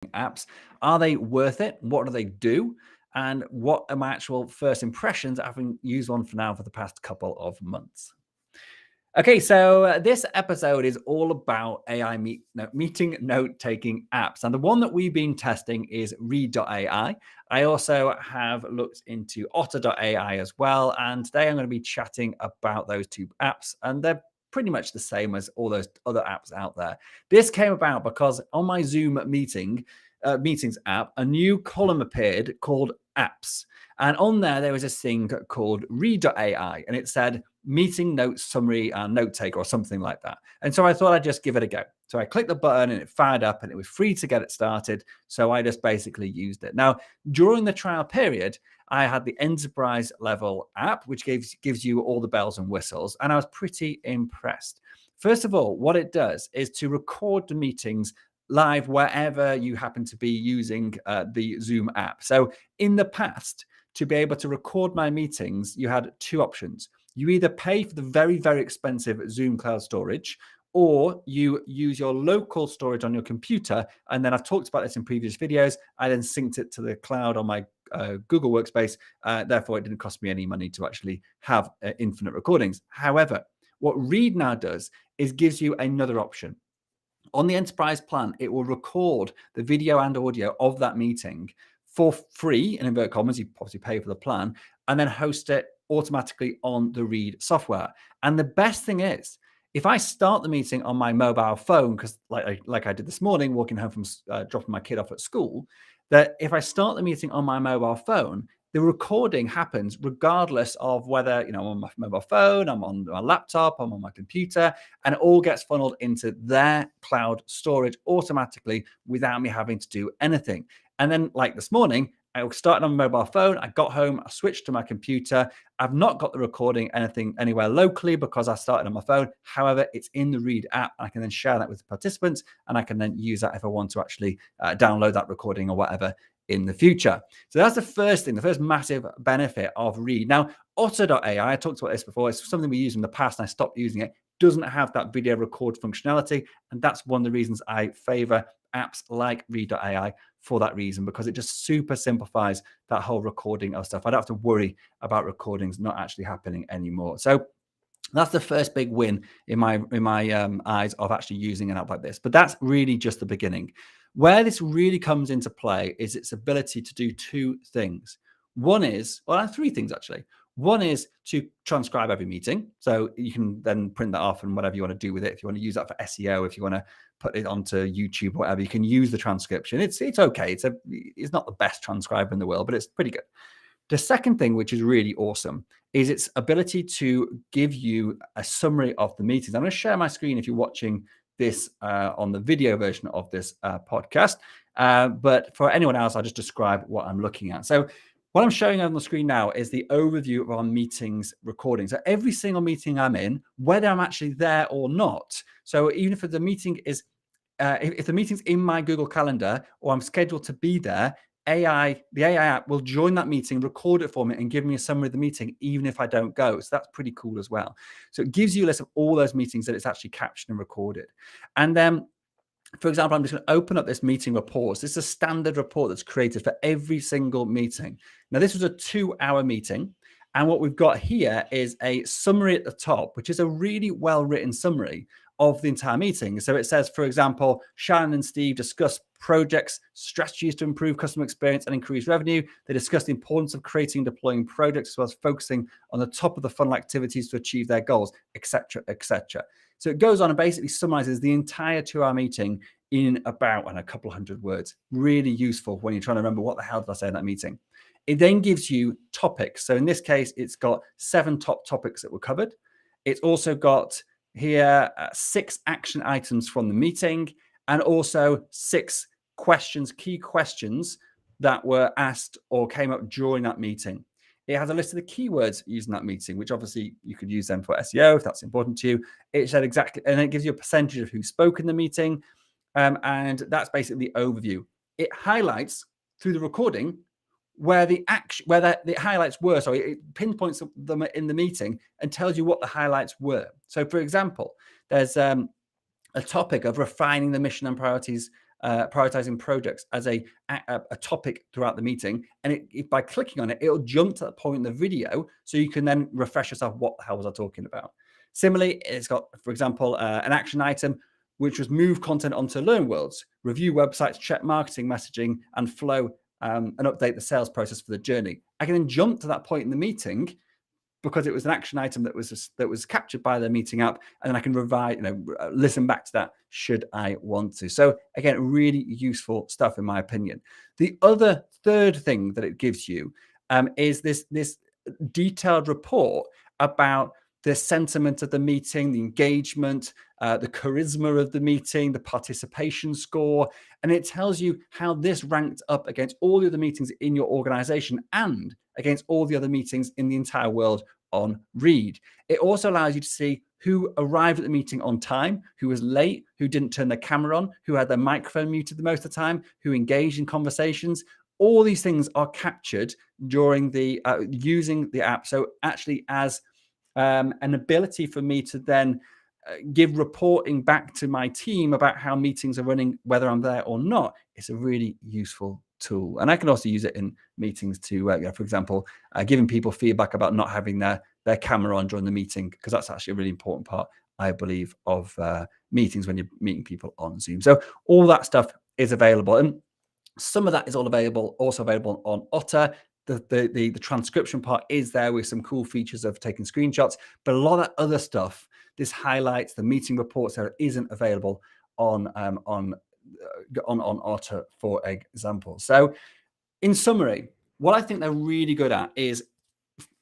apps. Are they worth it? What do they do? And what are my actual first impressions having used one for now for the past couple of months? Okay, so this episode is all about AI meeting note-taking apps. And the one that we've been testing is Read.ai. I also have looked into Otto.ai as well. And today I'm going to be chatting about those two apps. And they're pretty much the same as all those other apps out there. This came about because on my Zoom meetings app, a new column appeared called apps. And on there was this thing called Read.ai. And it said, meeting notes summary and note taker or something like that. And so I thought I'd just give it a go. So I clicked the button and it fired up and it was free to get it started. So I just basically used it. Now, during the trial period, I had the enterprise level app, which gives you all the bells and whistles. And I was pretty impressed. First of all, what it does is to record the meetings live wherever you happen to be using the Zoom app. So in the past, to be able to record my meetings, you had two options. You either pay for the very, very expensive Zoom cloud storage, or you use your local storage on your computer. And then I've talked about this in previous videos. I then synced it to the cloud on my Google Workspace. Therefore, it didn't cost me any money to actually have infinite recordings. However, what Read now does is gives you another option. On the enterprise plan, it will record the video and audio of that meeting for free, in inverted commas. You obviously pay for the plan, and then host it automatically on the Read software. And the best thing is, if I start the meeting on my mobile phone, because like I did this morning, walking home from dropping my kid off at school, that if I start the meeting on my mobile phone, the recording happens regardless of whether, I'm on my mobile phone, I'm on my laptop, I'm on my computer, and it all gets funneled into their cloud storage automatically without me having to do anything. And then, like this morning, I started on my mobile phone. I got home, I switched to my computer. I've not got the recording anywhere locally because I started on my phone. However, it's in the Read app. I can then share that with the participants, and I can then use that if I want to actually download that recording or whatever in the future. So that's the first thing, the first massive benefit of Read. Now, Otto.ai, I talked about this before. It's something we used in the past and I stopped using it. Doesn't have that video record functionality. And that's one of the reasons I favor apps like Read.ai for that reason, because it just super simplifies that whole recording of stuff. I don't have to worry about recordings not actually happening anymore. So that's the first big win in my eyes of actually using an app like this. But that's really just the beginning. Where this really comes into play is its ability to do two things. One is, well, three things actually. One is to transcribe every meeting. So you can then print that off and whatever you want to do with it. If you want to use that for SEO, if you want to put it onto YouTube or whatever, you can use the transcription. It's okay. It's not the best transcriber in the world, but it's pretty good. The second thing, which is really awesome, is its ability to give you a summary of the meetings. I'm going to share my screen if you're watching this on the video version of this podcast. But for anyone else, I'll just describe what I'm looking at. So what I'm showing on the screen now is the overview of our meetings recording. So every single meeting I'm in, whether I'm actually there or not. So even if the meeting is, if the meeting's in my Google Calendar or I'm scheduled to be there, the AI app will join that meeting, record it for me, and give me a summary of the meeting, even if I don't go. So that's pretty cool as well. So it gives you a list of all those meetings that it's actually captured and recorded. And then, for example, I'm just going to open up this meeting report. This is a standard report that's created for every single meeting. Now, this was a 2-hour meeting. And what we've got here is a summary at the top, which is a really well-written summary of the entire meeting. So it says, for example, Shannon and Steve discuss projects, strategies to improve customer experience and increase revenue. They discuss the importance of creating and deploying projects as well as focusing on the top of the funnel activities to achieve their goals, etc., etc. So it goes on and basically summarizes the entire 2-hour meeting in about a couple hundred words. Really useful when you're trying to remember what the hell did I say in that meeting. It then gives you topics. So in this case, it's got 7 top topics that were covered. It's also got here 6 action items from the meeting, and also 6 questions, key questions that were asked or came up during that meeting. It has a list of the keywords used in that meeting, which obviously you could use them for SEO if that's important to you. It said exactly, and it gives you a percentage of who spoke in the meeting, and that's basically the overview. It highlights through the recording where the highlights were. So it pinpoints them in the meeting and tells you what the highlights were. So, for example, there's a topic of refining the mission and priorities prioritizing projects as a topic throughout the meeting. And by clicking on it, it'll jump to that point in the video so you can then refresh yourself. What the hell was I talking about? Similarly, it's got, for example, an action item, which was move content onto Learn Worlds, review websites, check marketing, messaging, and flow, and update the sales process for the journey. I can then jump to that point in the meeting because it was an action item that was captured by the meeting app, and then I can listen back to that should I want to. So again, really useful stuff in my opinion. The other third thing that it gives you is this detailed report about the sentiment of the meeting, the engagement, the charisma of the meeting, the participation score, and it tells you how this ranked up against all the other meetings in your organization and against all the other meetings in the entire world on Read. It also allows you to see who arrived at the meeting on time, who was late, who didn't turn their camera on, who had their microphone muted the most of the time, who engaged in conversations. All these things are captured during the using the app. So actually as an ability for me to then give reporting back to my team about how meetings are running, whether I'm there or not, it's a really useful tool. And I can also use it in meetings to, for example, giving people feedback about not having their camera on during the meeting, because that's actually a really important part, I believe, of meetings when you're meeting people on Zoom. So all that stuff is available. And some of that is also available on Otter. The transcription part is there with some cool features of taking screenshots, but a lot of that other stuff, this highlights, the meeting reports, there isn't available on Otter, for example. So in summary, what I think they're really good at is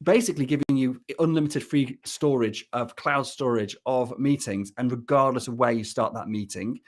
basically giving you unlimited free storage of cloud storage of meetings, and regardless of where you start that meeting.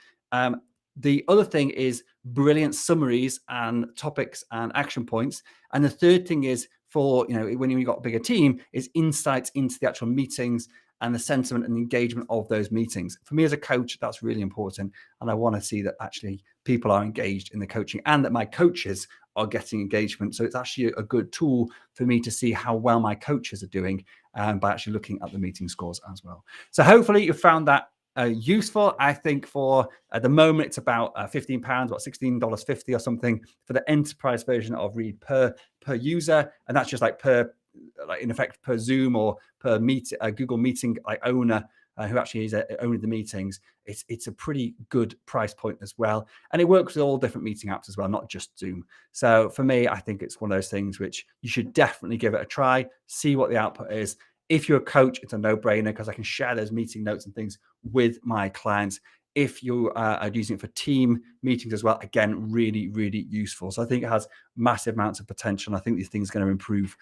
The other thing is brilliant summaries and topics and action points. And the third thing is for, when you've got a bigger team, is insights into the actual meetings and the sentiment and engagement of those meetings. For me as a coach, that's really important. And I want to see that actually people are engaged in the coaching and that my coaches are getting engagement. So it's actually a good tool for me to see how well my coaches are doing by actually looking at the meeting scores as well. So hopefully you found that useful. I think for at the moment it's about £15, about $16.50 or something for the enterprise version of Read per user, and that's just per in effect per Zoom or per Google Meeting owner who actually is owning the meetings. It's a pretty good price point as well, and it works with all different meeting apps as well, not just Zoom. So for me, I think it's one of those things which you should definitely give it a try, see what the output is. If you're a coach, it's a no-brainer because I can share those meeting notes and things with my clients. If you are using it for team meetings as well, again, really, really useful. So I think it has massive amounts of potential. And I think these things are going to improve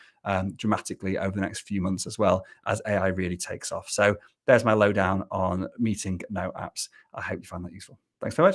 dramatically over the next few months as well as AI really takes off. So there's my lowdown on meeting note apps. I hope you find that useful. Thanks very much.